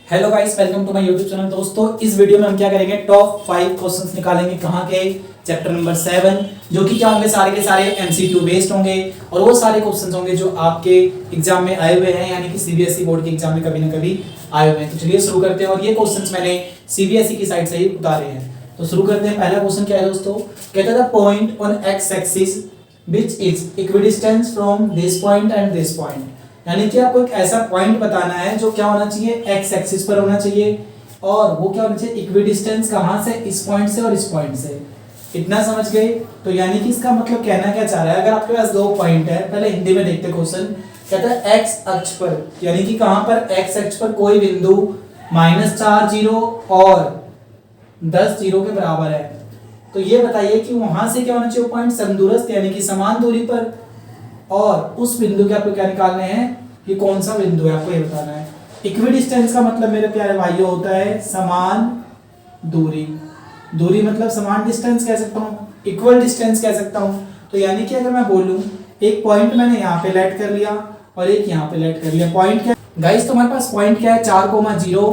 Hello guys, welcome to my YouTube channel. दोस्तों, इस video में हम क्या करेंगे, टॉप 5 क्वेश्चंस निकालेंगे। कहाँ के? चैप्टर नंबर 7, जो कि क्या होंगे, सारे के सारे एमसीक्यू बेस्ड होंगे और वो सारे क्वेश्चंस होंगे जो आपके एग्जाम में आए हुए हैं, यानी कि सीबीएसई बोर्ड के एग्जाम में कभी ना कभी आए हुए हैं। तो चलिए शुरू करते हैं। और ये क्वेश्चंस मैंने सीबीएसई की साइट से ही उतारे हैं। तो शुरू करते हैं। पहला क्वेश्चन क्या है दोस्तों, कहता है the point on x axis which is equidistance from this point and this point. यानी कि आपको एक ऐसा पॉइंट बताना है जो क्या होना चाहिए, एक्स एक्सिस पर होना चाहिए, और वो क्या होना चाहिए, इक्विडिस्टेंस कहां से, इस पॉइंट से और इस पॉइंट से। इतना समझ गए? तो यानी कि इसका मतलब कहना क्या चाह रहा है, अगर आपके पास दो पॉइंट है, पहले हिंदी में देखते क्वेश्चन। कहता है एक्स अक्ष पर, यानी कि कहां पर, एक्स अक्ष पर कोई बिंदु -4 जीरो और 10 जीरो के बराबर है। तो ये बताइए कि वहां से क्या होना चाहिए, पॉइंट समदूरस्थ यानी कि समान दूरी पर, और उस बिंदु के आपको क्या निकालने हैं, ये कौन सा बिंदु है आपको ये बताना है। इक्विडिस्टेंस का मतलब मेरे प्यारे भाइयों होता है समान दूरी। दूरी मतलब समान डिस्टेंस कह सकता हूँ, इक्वल डिस्टेंस कह सकता हूँ। तो यानी कि अगर मैं बोलूँ, एक पॉइंट मैंने यहाँ पे लेट कर लिया और एक यहाँ पे लेट कर लिया। पॉइंट क्या गाइस, तो हमारे पास पॉइंट क्या है, 4,0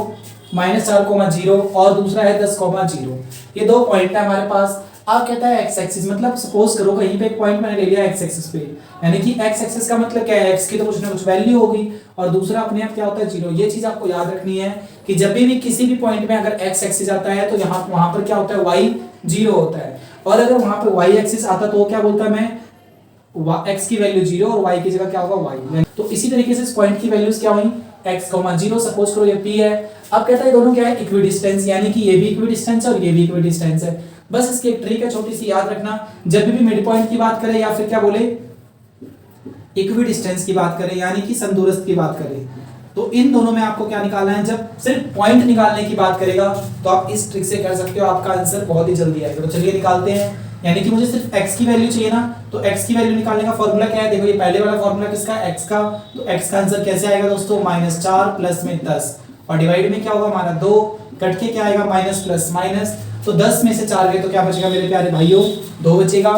-4,0 और दूसरा है 10,0। ये दो पॉइंट है हमारे पास। आप कहता है एक्स एक्सिस, मतलब सपोज करो कहीं पे एक पॉइंट मैंने ले लिया एक्स एक्सिस पे, यानी कि एक्स एक्सिस का मतलब क्या है, एक्स की तो कुछ ना कुछ वैल्यू होगी और दूसरा अपने आप क्या होता है, जीरो। ये चीज आपको याद रखनी है कि जब भी किसी भी पॉइंट में अगर एक्स एक्सिस आता है तो यहाँ वहां पर क्या होता है, वाई जीरो होता है। और अगर वहां पर वाई एक्सिस आता तो क्या बोलता है, मैं एक्स की वैल्यू जीरो और वाई की जगह क्या होगा, वाई। तो इसी तरीके से इस पॉइंट की वैल्यूज क्या हुई, x, 0। सपोज करो ये p है। अब कहता है दोनों क्या है, इक्विडिस्टेंस, यानी कि ये भी इक्विडिस्टेंस और ये भी इक्विडिस्टेंस है। बस इसकी एक ट्रिक है छोटी सी, याद रखना, जब भी मिड पॉइंट की बात करें या फिर क्या बोले, इक्विडिस्टेंस की बात करें यानी कि समदूरस्थ की बात करें, तो इन दोनों में आपको क्या निकालना है। जब सिर्फ पॉइंट निकालने की बात करेगा तो आप इस ट्रिक से कर सकते हो, आपका आंसर बहुत ही जल्दी आएगा। तो चलिए निकालते हैं। यानी कि मुझे सिर्फ x की वैल्यू चाहिए ना, तो x की वैल्यू निकालने का फॉर्मूला क्या है, देखो ये पहले वाला फॉर्मूला किसका, x का। तो x का आंसर कैसे आएगा दोस्तों, -4 प्लस में 10 और डिवाइड में क्या होगा हमारा 2, कट के क्या आएगा, माइनस प्लस माइनस। तो 10 में से 4 गए तो क्या बचेगा मेरे प्यारे भाइयों, 2 बचेगा,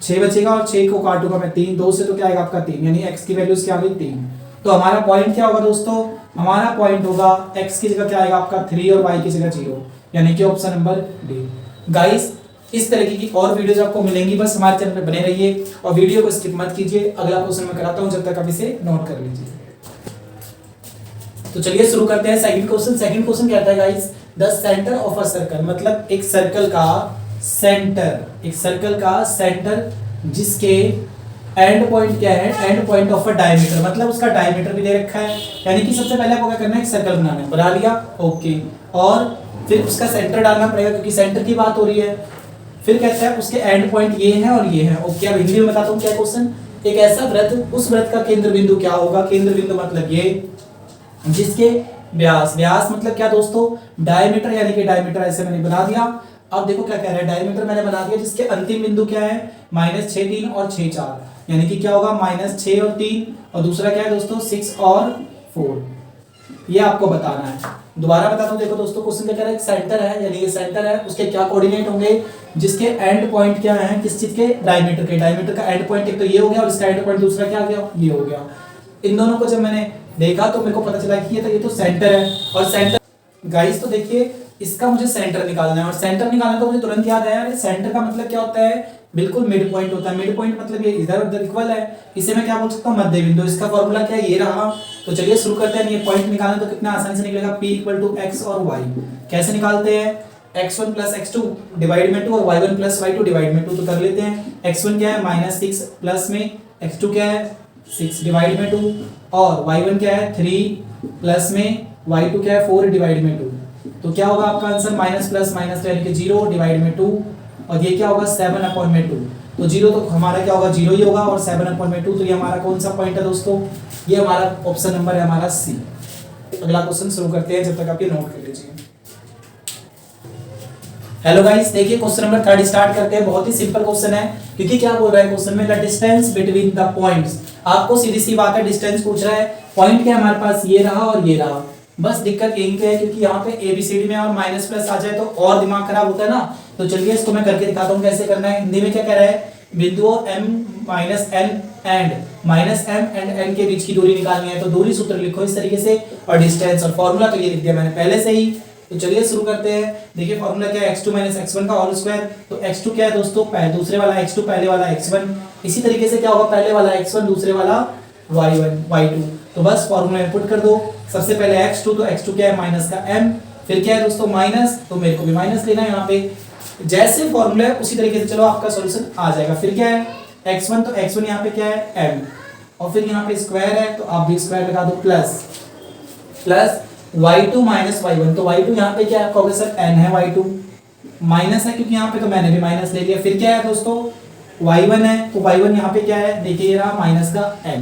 6 बचेगा और 6 को काटूंगा मैं 3, 2 से तो क्या आएगा आपका 3, यानी x की वैल्यूज क्या आ गई 3। तो हमारा पॉइंट क्या होगा दोस्तों, हमारा पॉइंट होगा x की जगह क्या आएगा आपका 3 और y की जगह 0, यानी कि ऑप्शन नंबर डी। गाइस, इस तरीके की और वीडियोस आपको मिलेंगी, बस हमारे चैनल पे बने रहिए और वीडियो को स्किप मत कीजिए। अगला क्वेश्चन मैं कराता हूं, जब तक आप इसे नोट कर लीजिए। तो चलिए शुरू करते हैं सेकंड क्वेश्चन। सेकंड क्वेश्चन कहता है guys, the centre of a circle, मतलब एक सर्कल का सेंटर, एक सर्कल का सेंटर जिसके एंड पॉइंट क्या है, and point of a diameter, मतलब उसका डायमीटर भी दे रखा है। यानी कि सबसे पहले आपको क्या करना है, एक सर्कल बनाना है, बना लिया, ओके। और फिर उसका सेंटर डालना पड़ेगा क्योंकि सेंटर की बात हो रही है। फिर कहता है उसके एंड पॉइंट ये है और ये है, ओके। अब हिंदी में बताता हूँ क्या क्वेश्चन, एक ऐसा वृत्त, उस वृत्त का केंद्र बिंदु क्या होगा, केंद्र बिंदु मतलब ये जिसके व्यास, व्यास मतलब क्या दोस्तों, डायमीटर, यानी कि डायमीटर ऐसे मैंने बना दिया। अब देखो क्या कह रहा है, डायमीटर मैंने बना दिया जिसके अंतिम बिंदु क्या है, -6, 3 और 6, 4, यानी कि क्या होगा, -6 और 3, और दूसरा क्या है दोस्तों, 6 और 4। ये आपको बताना है। दोबारा बताता हूं, देखो दोस्तों क्वेश्चन क्या कह रहा है, एक सेंटर है, यानी ये सेंटर है, उसके क्या कोऑर्डिनेट होंगे, जिसके एंड पॉइंट क्या है, किस चीज के, डायमीटर के। डायमीटर का एंड पॉइंट एक तो ये हो गया और इसका एंड पॉइंट दूसरा क्या आ गया, ये हो गया। इन दोनों को जब मैंने देखा तो मेरे को पता चला कि ये तो सेंटर है। और सेंटर गाइस, तो देखिए इसका मुझे सेंटर निकालना है, और सेंटर निकालना तो मुझे तुरंत याद आया, अरे सेंटर का मतलब क्या होता है, बिल्कुल मिड पॉइंट होता है। मिड पॉइंट मतलब ये इधर उधर इक्वल है, इसे मैं क्या बोल सकता हूँ, मध्य बिंदु। इसका फॉर्मूला क्या है, ये रहा। तो चलिए शुरू करते हैं। ये पॉइंट निकालना तो कितना आसानी से निकलेगा, p = x और y। कैसे निकालते हैं, x1 + x2 डिवाइड में 2 और y1 + y2 डिवाइड में 2। तो कर लेते हैं। x1 क्या है, -6 प्लस में x2 क्या है, 6 डिवाइड में 2, और y1 क्या है, 3 प्लस में y2 क्या है, 4 डिवाइड में 2। तो क्या होगा आपका आंसर, माइनस प्लस माइनस, यानी कि 0 डिवाइड में 2, और ये क्या होगा 7/2। तो 0 तो हमारा क्या होगा, 0 ही होगा, और 7/2, तो ये हमारा कौन सा पॉइंट है दोस्तों, ये हमारा ऑप्शन नंबर है हमारा सी। अगला क्वेश्चन शुरू करते हैं, जब तक आप ये नोट कर लीजिए। हेलो गाइस, देखिए क्वेश्चन नंबर 3 स्टार्ट करते हैं। बहुत ही सिंपल क्वेश्चन है, क्योंकि क्या बोल रहा है क्वेश्चन में, the distance between the points. आपको सीधी सी बात है, डिस्टेंस पूछ रहा है, पॉइंट क्या हमारे पास, ये रहा और ये रहा। बस दिक्कत यही पे है क्योंकि यहाँ पे ABCD में और माइनस प्लस आ जाए तो और दिमाग खराब होता है ना। तो चलिए इसको मैं करके दिखाता हूँ कैसे करना है। हिंदी में क्या कह रहा है बिंदुओं m minus m and n के बीच की दूरी निकालनी है, तो दूरी सूत्र लिखो इस तरीके से, और डिस्टेंस और फॉर्मूला तो ये लिख दिया मैंने पहले से ही। तो चलिए शुरू करते हैं। देखिए फॉर्मूला क्या है, x2 - x1 का होल स्क्वायर। तो x2 क्या है दोस्तों, दूसरे वाला x2, पहले वाला x1। इसी तरीके से क्या होगा, पहले वाला x1 दूसरे वाला y1 y2। तो बस फॉर्मूला इनपुट कर दो। सबसे पहले x2, तो x2 क्या है माइनस का m, फिर क्या है दोस्तों माइनस, तो मेरे को भी माइनस लेना है यहाँ पे। जैसे फॉर्मूला है उसी तरीके से चलो आपका सॉल्यूशन आ जाएगा। फिर क्या है x1, तो x1 यहाँ पे क्या है m, और फिर यहाँ पे स्क्वायर है तो आप भी स्क्वायर लगा दो, प्लस y2 माइनस y1। तो y2 यहाँ पे क्या है, आपका सर n है, y2 माइनस है क्योंकि यहाँ पे, तो मैंने भी माइनस ले लिया। फिर क्या है दोस्तों y1 है, तो y1 यहाँ पे क्या है, देखिए रहा माइनस का m,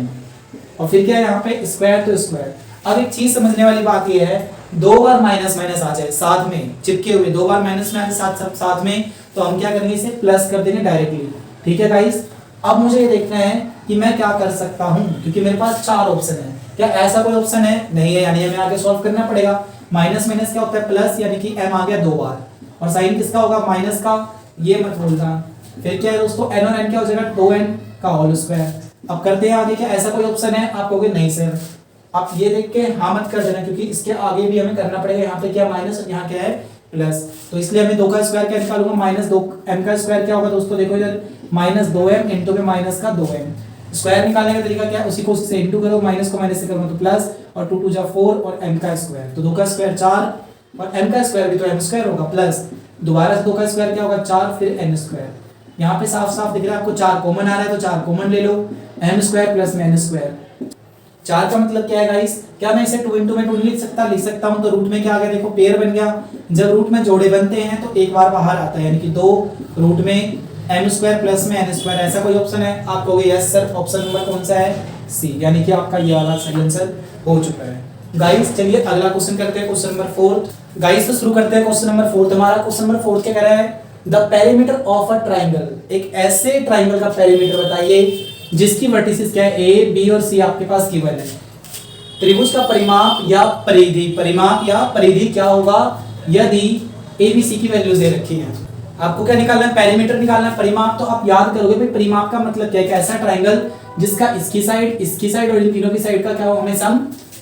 और फिर क्या है यहाँ पे स्क्वायर, तो स्क्वायर। अब एक चीज समझने वाली बात ये है, दो बार माइनस माइनस आ जाए साथ में चिपके हुए, दो बार माइनस में साथ में, तो हम क्या करेंगे, इसे प्लस कर देंगे डायरेक्टली। ठीक है गाइस, अब मुझे ये देखना है कि मैं क्या कर सकता हूं, क्योंकि मेरे पास चार ऑप्शन है। क्या ऐसा कोई ऑप्शन है, नहीं है, यानी हमें आगे सॉल्व करना पड़ेगा। माइनस माइनस क्या होता है, प्लस, यानी कि m आ गया दो बार, और साइन किसका होगा, माइनस का, ये मत भूलना। फिर क्या है दोस्तों, n और n क्या हो जाएगा, 2n का होल स्क्वायर। अब करते हैं आगे, क्या ऐसा कोई ऑप्शन है, आप कहोगे नहीं सर। आप ये देख के हाँ मत कर देना, क्योंकि इसके आगे भी हमें करना पड़ेगा। यहाँ पे क्या माइनस और यहाँ क्या है प्लस, तो इसलिए हमें 2 का स्क्वायर क्या निकालूंगा, -2m का स्क्वायर क्या होगा दोस्तों, देखो इधर -2m इंटू में माइनस का 2m। स्क्वायर निकालने का तरीका क्या है, उसी को उससे इंटू करो, माइनस को माइनस से करो तो प्लस, और 2 2 जा 4 और m का स्क्वायर, तो 2 का स्क्वायर 4 और m का स्क्वायर भी तो m स्क्वायर होगा, प्लस दोबारा से 2 का स्क्वायर क्या होगा 4, फिर n स्क्वायर। यहाँ पे साफ साफ दिख रहा है आपको 4 कॉमन आ रहा है, तो 4 कॉमन ले लो, m square plus n square. 4 का मतलब क्या है गाइस, क्या मैं इसे 2 इंटू में 2 लिख सकता हूँ, तो रूट में क्या आ गया, देखो पेयर बन गया। जब रूट में जोड़े बनते हैं तो एक बार बाहर आता है, यानी कि 2 रूट में m स्क्वायर प्लस में n स्क्वायर। ऐसा कोई ऑप्शन है, आप कहोगे यस सर, ऑप्शन नंबर कौन सा है, सी, यानी कि आपका ये वाला सही आंसर हो चुका है। गाइस चलिए अगला क्वेश्चन करते हैं, क्वेश्चन नंबर 4। गाइस तो शुरू करते हैं क्वेश्चन नंबर 4। हमारा क्वेश्चन नंबर 4 क्या कह रहा है, the perimeter of a triangle. एक ऐसे ट्राइंगल का पेरीमीटर बताइए जिसकी वर्टिसेस क्या है, ए बी और सी आपके पास गिवन है। त्रिभुज का परिमाप या परिधि क्या होगा यदि ए बी सी की वैल्यूज दे रखी है। आपको क्या निकालना है, पेरीमीटर निकालना है। परिमाप तो आप याद करोगे भाई, परिमाप का मतलब क्या है, ऐसा ट्राइंगल जिसका इसकी साइड और इन तीनों की साइड का क्या हो हमें सम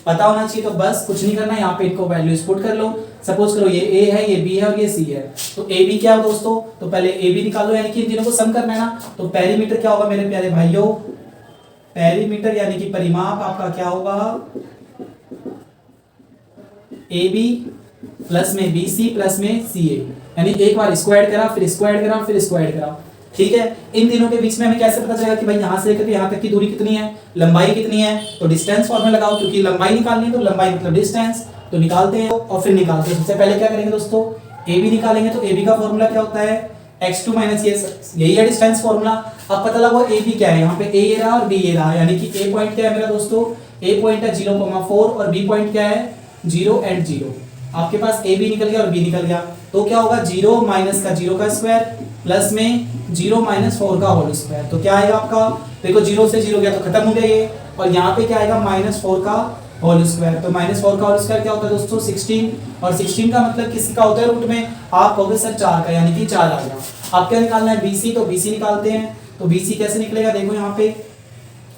पता होना चाहिए। तो बस कुछ नहीं करना, यहाँ पे इनको वैल्यूज पुट कर लो। सपोज करो ये ए है, ये बी है और ये सी है, तो ए बी क्या हो दोस्तों, तो पहले ए बी निकालो, यानी कि इन तीनों को सम करना है ना। तो पेरीमीटर क्या होगा मेरे प्यारे भाइयों, पेरीमीटर यानी कि परिमाप आपका क्या होगा, ए बी प्लस में बी सी प्लस में सी ए, यानी एक बार स्क्वायर करा फिर स्क्वायर करा फिर स्क्वायर करा। ठीक है, इन तीनों के बीच में हमें कैसे पता चलेगा कि भाई यहाँ से लेकर यहाँ तक की दूरी कितनी है, लंबाई कितनी है, तो डिस्टेंस फॉर्मूला लगाओ, क्योंकि लंबाई निकालनी है तो लंबाई मतलब डिस्टेंस। तो निकालते हैं और फिर निकालते हैं। सबसे पहले क्या करेंगे दोस्तों, ए बी निकालेंगे, तो ए बी का फॉर्मूला क्या होता है, x2 माइनस यही है डिस्टेंस फॉर्मूला। अब पता लगा ए बी क्या है, यहाँ पे ए ये रहा और बी ये रहा, यानी कि ए पॉइंट क्या है मेरा दोस्तों, ए पॉइंट है 0,4 और बी पॉइंट क्या है 0 and 0। आपके पास ए बी निकल गया और बी निकल गया, तो क्या होगा 0 माइनस का 0 का स्क्वायर प्लस में 0 माइनस 4 का होल स्क्वायर। तो क्या आएगा आपका, देखो 0 से 0 गया तो खत्म हो गया ये, और यहाँ पे क्या आएगा -4 का होल स्क्वायर। तो -4 का होल स्क्वायर क्या होता है दोस्तों 16, और 16 का मतलब किसका होता है रूट में, आप कहोगे सर 4 का, यानी कि 4 आ गया। आप क्या निकालना है BC, तो BC निकालते हैं। तो BC कैसे निकलेगा, देखो यहाँ पे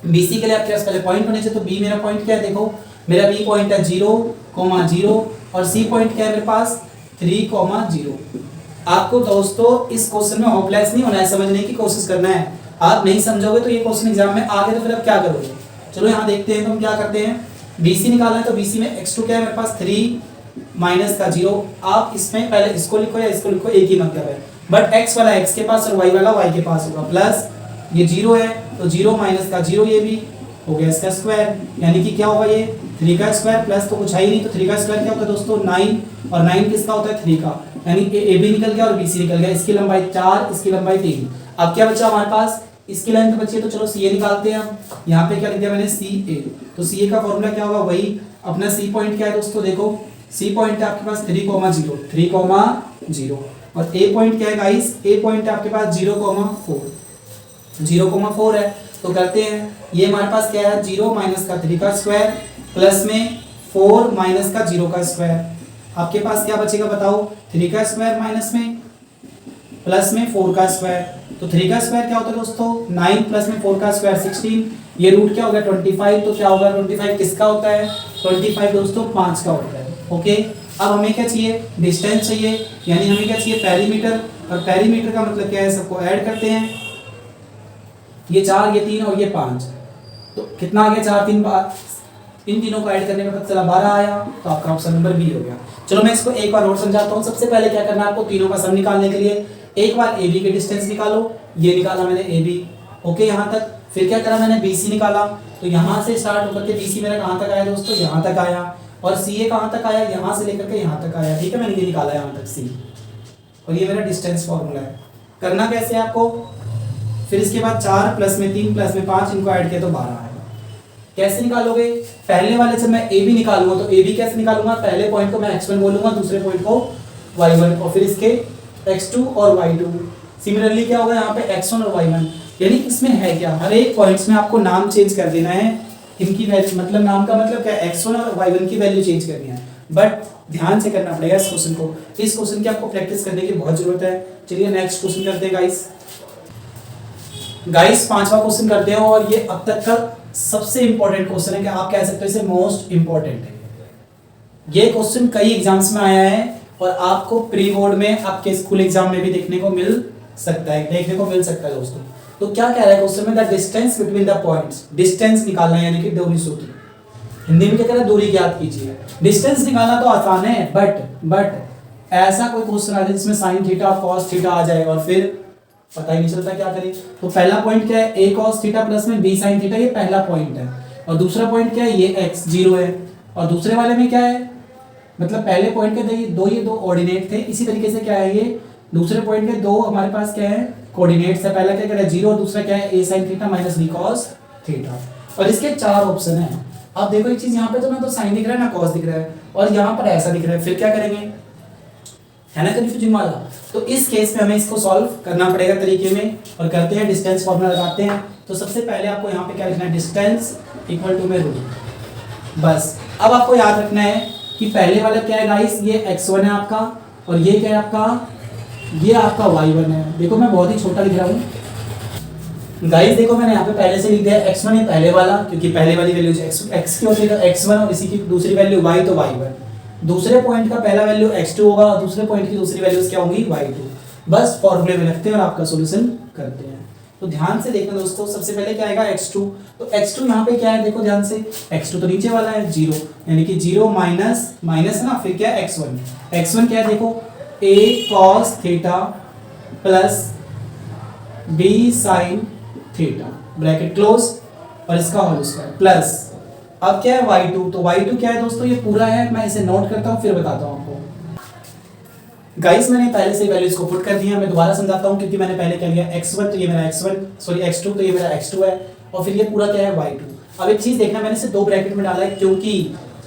BC के लिए आपके पास पहले पॉइंट होने चाहिए। तो B मेरा पॉइंट क्या है, देखो मेरा B पॉइंट है 0,0 और C पॉइंट क्या है मेरे पास 3,0। आपको दोस्तों इस क्वेश्चन में होपलेस नहीं होना है, समझने की कोशिश करना है। आप नहीं समझोगे तो ये क्वेश्चन एग्जाम में आगे तो फिर आप क्या करोगे। चलो यहाँ देखते हैं, तो हम क्या करते हैं, BC निकालना है। तो BC में x2 क्या है मेरे पास 3 माइनस का 0। आप इसमें पहले इसको लिखो या इसको लिखो, एक ही मतलब है, बट x वाला x के पास और y वाला y के पास होगा, प्लस ये 0 है तो 0 माइनस का 0 ये भी हो गया इसका स्क्वायर, यानी कि क्या होगा ये 3 का स्क्वायर, प्लस तो कुछ है ही नहीं, तो 3 का स्क्वायर क्या होता है दोस्तों 9, और 9 किसका होता है 3 का, यानी ए बी निकल गया और BC निकल गया। इसकी लंबाई 4, इसकी लंबाई 3। अब क्या बचा हमारे पास, इसकी लेंथ बची है, तो चलो CA निकालते हैं हम। यहाँ पे क्या लिख दिया मैंने CA, तो CA का फॉर्मूला क्या होगा, वही अपना C पॉइंट क्या है दोस्तों, देखो C पॉइंट है आपके पास 3,0 और A पॉइंट क्या है गाइस, A पॉइंट है आपके पास 0,4 है। तो करते हैं, ये हमारे पास क्या है 0 माइनस का 3 का स्क्वायर प्लस में 4 माइनस का 0 का स्क्वायर। आपके पास क्या बचेगा बताओ, 3 का स्क्वायर माइनस में प्लस में 4 का स्क्वायर, तो 3 का स्क्वायर क्या होता है दोस्तों 9 प्लस में 4 का स्क्वायर 16, ये रूट क्या होगा 25, तो क्या होगा 25 किसका होता है 25 दोस्तों 5 का होता है। ओके, अब हमें क्या चाहिए डिस्टेंस चाहिए, यानी हमें क्या चाहिए पेरीमीटर, और पेरीमीटर का मतलब क्या है सबको ऐड करते हैं, ये 4 ये 3 और ये 5, तो कितना आ गया 4 3 इन तीनों को ऐड करने में पता चला 12 आया, तो आपका ऑप्शन नंबर बी हो गया। चलो मैं इसको एक बार और समझाता हूँ। सबसे पहले क्या करना है आपको तीनों का सम निकालने के लिए, एक बार ए बी के डिस्टेंस निकालो, ये निकाला मैंने ए बी, ओके यहाँ तक। फिर क्या करा मैंने बी सी निकाला, तो यहाँ से स्टार्ट होकर के बी सी मेरा कहाँ तक आया दोस्तों यहाँ तक आया, और सी ए कहाँ तक आया यहाँ से लेकर के यहाँ तक आया, ठीक है मैंने ये निकाला यहाँ तक सी, और ये मेरा डिस्टेंस फॉर्मूला है। करना कैसे है आपको, फिर इसके बाद 4 प्लस में 3 प्लस में 5 इनको ऐड किया तो 12 आएगा। कैसे निकालोगे, पहले वाले से मैं ए बी निकालूंगा, तो ए बी कैसे निकालूंगा, पहले पॉइंट को मैं x1 बोलूंगा, दूसरे पॉइंट को y1, और फिर इसके x2 और y2। सिमिलरली क्या होगा यहाँ पे x1 और y1, यानी इसमें है क्या हर एक पॉइंट्स में आपको नाम चेंज कर देना है, इनकी वैल्यू मतलब नाम का मतलब क्या x1 और y1 की वैल्यू चेंज करनी है, बट ध्यान से करना पड़ेगा इस क्वेश्चन को, इस क्वेश्चन की आपको प्रैक्टिस करने की बहुत जरूरत है। चलिए नेक्स्ट क्वेश्चन करते हैं गाइस पांचवा क्वेश्चन करते हैं, और ये अब तक का सबसे इंपॉर्टेंट क्वेश्चन है, कि आप कह सकते हो इसे मोस्ट इंपॉर्टेंट है। ये क्वेश्चन कई एग्जाम्स में आया है, और आपको प्री बोर्ड में आपके स्कूल एग्जाम में भी देखने को मिल सकता है दोस्तों। तो क्या कह रहा है क्वेश्चन में, the distance between the points, distance निकालना है यानी कि दूरी सूत्र, हिंदी में क्या कह रहा है दूरी ज्ञात कीजिए। डिस्टेंस निकालना तो आसान है, बट ऐसा कोई क्वेश्चन आ जाए जिसमें साइन थीटा कॉस थीटा आ जाए और फिर पता ही नहीं चलता क्या करें। तो पहला पॉइंट क्या है, a cos थीटा प्लस में b sin थीटा, ये पहला पॉइंट है, और दूसरा पॉइंट क्या है, ये x 0 है, और दूसरे वाले में क्या है, मतलब पहले पॉइंट के ये दो ऑर्डिनेट थे, इसी तरीके से क्या है ये दूसरे पॉइंट के दो हमारे पास क्या है कोऑर्डिनेट्स है, पहला क्या कह रहा है 0 और दूसरा क्या है a sin theta minus b cos theta, और इसके 4 ऑप्शन है। अब देखो एक चीज यहाँ पे तो ना तो साइन दिख रहा है ना कॉस दिख रहा है, और यहाँ पर ऐसा दिख रहा है, फिर क्या करेंगे, है ना कंफ्यूजिंग वाला। तो इस केस में हमें इसको सॉल्व करना पड़ेगा तरीके में, और करते हैं डिस्टेंस फॉर्मूला लगाते हैं। तो सबसे पहले आपको यहाँ पे क्या लिखना है, डिस्टेंस इक्वल टू में रूट। बस अब आपको याद रखना है कि पहले वाला क्या है गाइस, ये x1 है आपका, और ये क्या है आपका, ये आपका y1 है। देखो मैं बहुत ही छोटा लिख रहा हूँ गाइस, देखो मैंने यहाँ पे पहले से लिख दिया x1 है पहले वाला, क्योंकि पहले वाली वैल्यू x की होती है तो x1, और इसी की दूसरी वैल्यू y तो y1, दूसरे पॉइंट का पहला वैल्यू x2 होगा, और दूसरे पॉइंट की दूसरी वैल्यूज क्या होंगी y2। बस फॉर्मूले में रखते हैं और आपका सॉल्यूशन करते हैं। तो ध्यान से देखना दोस्तों, सबसे पहले क्या आएगा x2, तो x2 यहाँ पे क्या है देखो ध्यान से, x2 तो नीचे वाला है 0, यानी कि 0 माइनस माइनस ना, फिर क्या है x1 क्या है देखो a cos theta plus b sin theta bracket close, और इसका होल स्क्वायर प्लस, अब क्या है y2, तो y2 क्या है दोस्तों, ये पूरा है, मैं इसे नोट करता हूँ फिर बताता हूँ आपको। गाइस मैंने पहले से वैल्यूज को पुट कर दिया, मैं दोबारा समझाता हूँ, क्योंकि मैंने पहले क्या लिया x1 तो ये मेरा x2 तो ये मेरा x2 है, और फिर ये पूरा क्या है y2। अब एक चीज देखना, मैंने इसे दो ब्रैकेट में डाला है, क्योंकि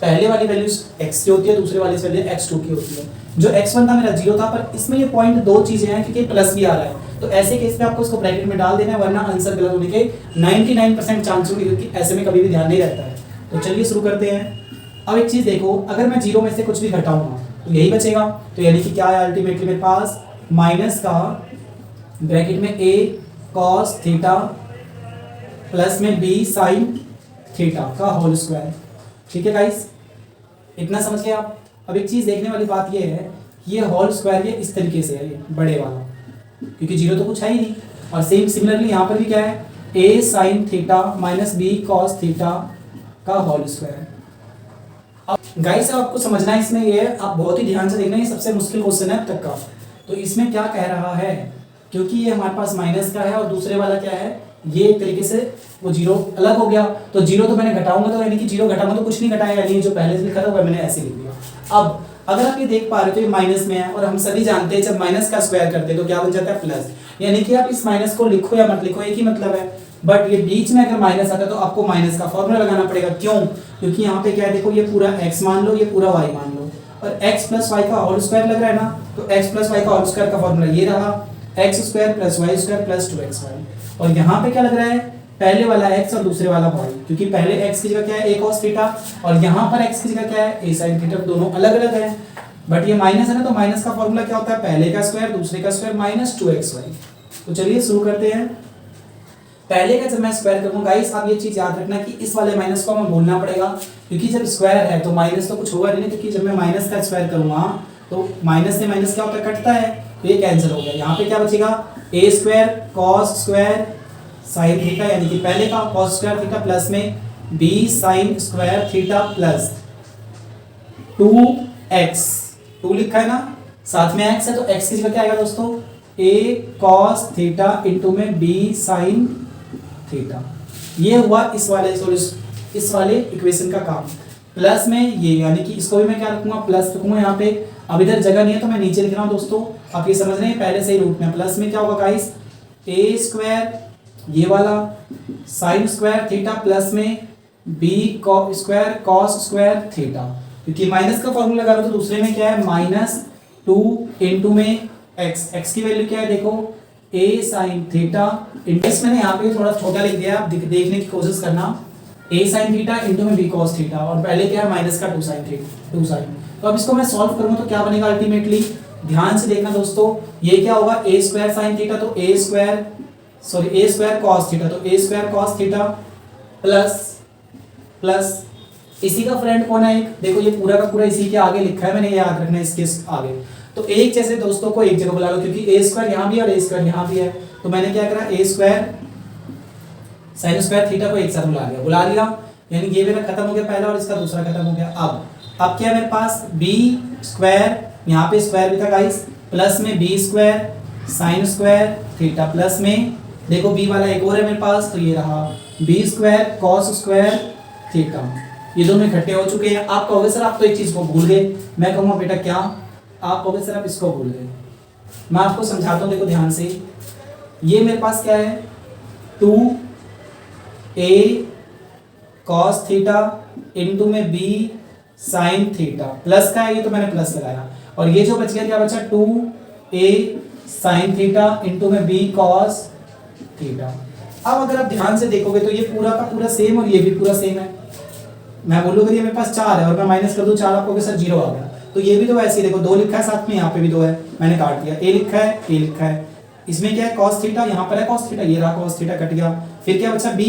पहले वाली वैल्यूज x की होती है, दूसरे वाली वैल्यू x2 की होती है। जो x1 था मेरा 0 था, पर इसमें ये पॉइंट दो चीजें हैं, क्योंकि प्लस भी आ रहा है, तो ऐसे केस में आपको इसको ब्रैकेट में डाल देना है, वरना आंसर गलत होने के 99% चांस होंगे, क्योंकि ऐसे में कभी भी ध्यान नहीं रहता है। तो चलिए शुरू करते हैं। अब एक चीज देखो, अगर मैं 0 में से कुछ भी घटाऊंगा तो यही बचेगा, तो यानी कि क्या है अल्टीमेटली मेरे पास माइनस का ब्रैकेट में a cos थीटा प्लस में b sin थीटा का होल स्क्वायर। ठीक है गाइस, इतना समझ गए आप। अब एक चीज देखने वाली बात ये है, ये होल स्क्वायर ये इस तरीके से है, ये बड़े वाला, क्योंकि 0 तो कुछ है ही नहीं, और सेम सिमिलरली यहाँ पर भी क्या है a sin theta minus b cos theta का होल स्क्वायर। अब गाइस आपको समझना है इसमें ये है, आप बहुत ही ध्यान से देखना, ये सबसे मुश्किल क्वेश्चन है अब तक का। तो इसमें क्या कह रहा है, क्योंकि ये हमारे पास माइनस का है और दूसरे वाला क्या है, ये एक तरीके से वो 0 अलग हो गया, तो 0 तो मैंने घटाऊंगा, तो यानी कि 0 घटाऊंगा तो कुछ नहीं घटाया, यानी जो पहले से लिखा था वो मैंने ऐसे लिख दिया। अब अगर आप ये देख पा रहे हो तो ये माइनस में है, और हम सभी जानते हैं जब माइनस का स्क्वायर करते हैं तो क्या बन जाता है प्लस, यानी कि आप इस माइनस को लिखो या मत लिखो एक ही मतलब है, बट ये बीच में अगर माइनस आता है तो आपको माइनस का फॉर्मूला लगाना पड़ेगा। क्यों, क्योंकि यहाँ पे क्या है देखो, ये पूरा x मान लो, ये पूरा y मान लो, और x प्लस वाई का होल स्क्वायर लग रहा है ना, तो x प्लस वाई का होल स्क्वायर का फॉर्मूला ये रहा, x square plus y square plus 2xy। और यहाँ पे क्या लग रहा है, पहले वाला x और दूसरे वाला y, क्योंकि पहले x की जगह क्या है a cos थीटा, और यहाँ पर x की जगह क्या है a sin थीटा, दोनों अलग अलग है, बट ये माइनस है ना, तो माइनस का फॉर्मूला क्या होता है, पहले का स्क्वायर दूसरे का स्क्वायर माइनस 2xy। तो चलिए शुरू करते हैं। पहले का जब मैं स्क्वायर करूंगा गाइस, आप ये चीज याद रखना कि इस वाले माइनस को हमें बोलना पड़ेगा, क्योंकि जब स्क्वायर है तो माइनस तो कुछ होगा नहीं, क्योंकि जब मैं माइनस का स्क्वायर करूंगा तो माइनस से माइनस क्या होता है, कटता है, तो ये कैंसिल हो गया। यहाँ पे क्या बचेगा, a square cos square sine theta, यानी कि पहले का कॉस स्क्वायर थीटा प्लस में b sine square theta plus 2x, 2 लिखा है ना, साथ में x है तो x की जगह क्या आएगा दोस्तों, a cos थीटा इंटू में b sin थीटा। ये हुआ इस वाले इक्वेशन का काम। प्लस में ये, यानी कि इसको भी मैं क्या रखूंगा, प्लस रखूंगा यहाँ पे। अब इधर जगह नहीं है तो मैं नीचे लिख रहा हूँ दोस्तों, आप ये समझ रहे हैं पहले से ही रूट में। प्लस में क्या होगा गाइस, a स्क्वायर ये वाला साइन स्क्वायर थीटा प्लस में b square cos square theta, क्योंकि माइनस का फॉर्मूला लगा रहा हूं तो दूसरे में क्या है, -2 इंटू में x की वैल्यू क्या है देखो, a sin थीटा इंडेक्स मैंने यहाँ पे थोड़ा छोटा लिख दिया, आप देखने की कोशिश करना, a sin थीटा इंटू में b cos थीटा, और पहले क्या है माइनस का 2 sin। तो अब इसको मैं सॉल्व करूंगा तो क्या बनेगा अल्टीमेटली, ध्यान से देखना दोस्तों, ये क्या होगा, a स्क्वायर sin थीटा तो a स्क्वायर cos थीटा, तो a square cos theta plus इसी का फ्रेंड कौन है, एक देखो ये पूरा का पूरा इसी के आगे लिखा है मैंने, याद रखना है इसके आगे। तो एक जैसे दोस्तों को एक जगह बुला लो, क्योंकि a स्क्वायर यहाँ भी है और a स्क्वायर यहाँ भी है, तो मैंने क्या करा, a square sine square theta को एक साथ बुला लिया, यानी ये मेरा खत्म हो गया पहला और इसका दूसरा खत्म हो गया। अब क्या है मेरे पास, b स्क्वायर, यहाँ पे स्क्वायर भी था गाइस, प्लस में b square sine square theta plus में देखो b वाला एक और है मेरे पास, तो ये रहा b square cos square theta. ये दोनों इकट्ठे हो चुके हैं। आप कहोगे सर आप तो एक चीज को भूल गए, मैं कहूँगा बेटा क्या, आप कहोगे सर आप इसको भूल गए, मैं आपको समझाता हूँ, देखो ध्यान से। ये मेरे पास क्या है, 2a cos थीटा इंटू में b sin थीटा, प्लस का है ये तो मैंने प्लस लगाया, और ये जो बच गया क्या बचा, 2a sin थीटा इंटू में b cos थीटा। अब अगर आप ध्यान से देखोगे तो ये पूरा का पूरा सेम और ये भी पूरा सेम है। मैं बोलूँ अगर ये मेरे पास 4 है और मैं माइनस कर दूं 4, आपको सर 0 आ गया, तो ये भी तो वैसे ही देखो 2 लिखा है साथ में, यहाँ पे भी 2 है, मैंने काट दिया, a लिखा है, इसमें क्या है cos थीटा, यहाँ पर है cos थीटा, ये रहा cos थीटा कट गया, फिर क्या बचा b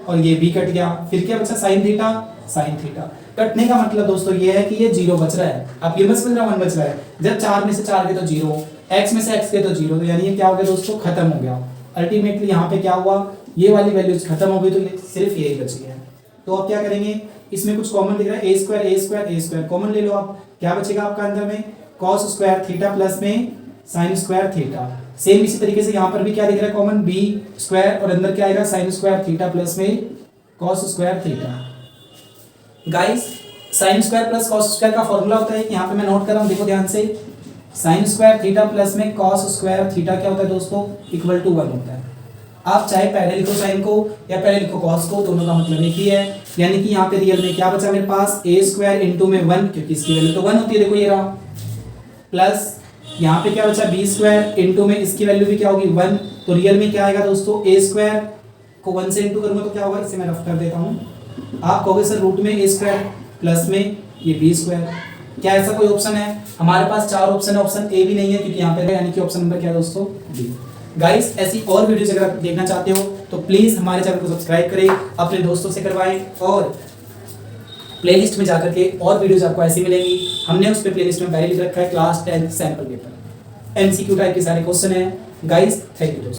और ये b कट गया, फिर क्या बचा sin थीटा। कटने का मतलब दोस्तों ये है कि ये 0 बच रहा है, आप ये बच रहा है 1 बच रहा है, जब 4 में से 4 गए तो 0, x में से x गए तो 0, तो यानी ये क्या हो गया दोस्तों, खत्म हो गया। अल्टीमेटली यहाँ पे क्या हुआ, ये वाली वैल्यूज खत्म हो गई, तो ये सिर्फ यही बच गया। तो अब क्या करेंगे, इसमें कुछ कॉमन दिख रहा है, a स्क्वायर कॉमन ले लो आप, क्या बचेगा आपका अंदर में, cos स्क्वायर थीटा प्लस में sin स्क्वायर थीटा। सेम इसी तरीके से यहाँ पर भी क्या दिख रहा है कॉमन, b स्क्वायर और अंदर क्या आएगा sin स्क्वायर थीटा प्लस में cos square theta. Guys sin square plus cos square का फॉर्मूला होता है, यहाँ पे मैं नोट कर रहा हूँ, देखो ध्यान से, sin स्क्वायर थीटा प्लस में cos स्क्वायर थीटा क्या होता है दोस्तों, इक्वल टू 1 होता है। आप चाहे पहले लिखो साइन को या पहले लिखो कॉस को, दोनों का मतलब एक ही है। यानी कि यहाँ पे रियल में क्या बचा मेरे पास, a स्क्वायर इंटू में 1, क्योंकि इसकी वैल्यू तो 1 होती है, देखो ये रहा, प्लस यहाँ पे क्या बचा b स्क्वायर इंटू में इसकी वैल्यू भी क्या होगी 1, तो रियल में क्या आएगा दोस्तों, a स्क्वायर को 1 से इंटू करूंगा तो क्या होगा, इसे मैं रफ कर देता हूँ। आप कहोगे सर रूट में a स्क्वायर प्लस में ये b स्क्वायर, क्या ऐसा कोई ऑप्शन है, हमारे पास 4 ऑप्शन है, ऑप्शन ए भी नहीं है क्योंकि यहाँ पे, यानी कि ऑप्शन नंबर क्या है दोस्तों, डी। गाइस ऐसी और वीडियोस अगर आप देखना चाहते हो तो प्लीज हमारे चैनल को सब्सक्राइब करें, अपने दोस्तों से करवाएं, और प्लेलिस्ट में जाकर के और वीडियोस आपको ऐसी मिलेंगी। हमने उस पे प्लेलिस्ट में पहले लिख रखा है class 10 sample paper, MCQ type के सारे क्वेश्चन हैं। गाइस थैंक यू दोस्तों।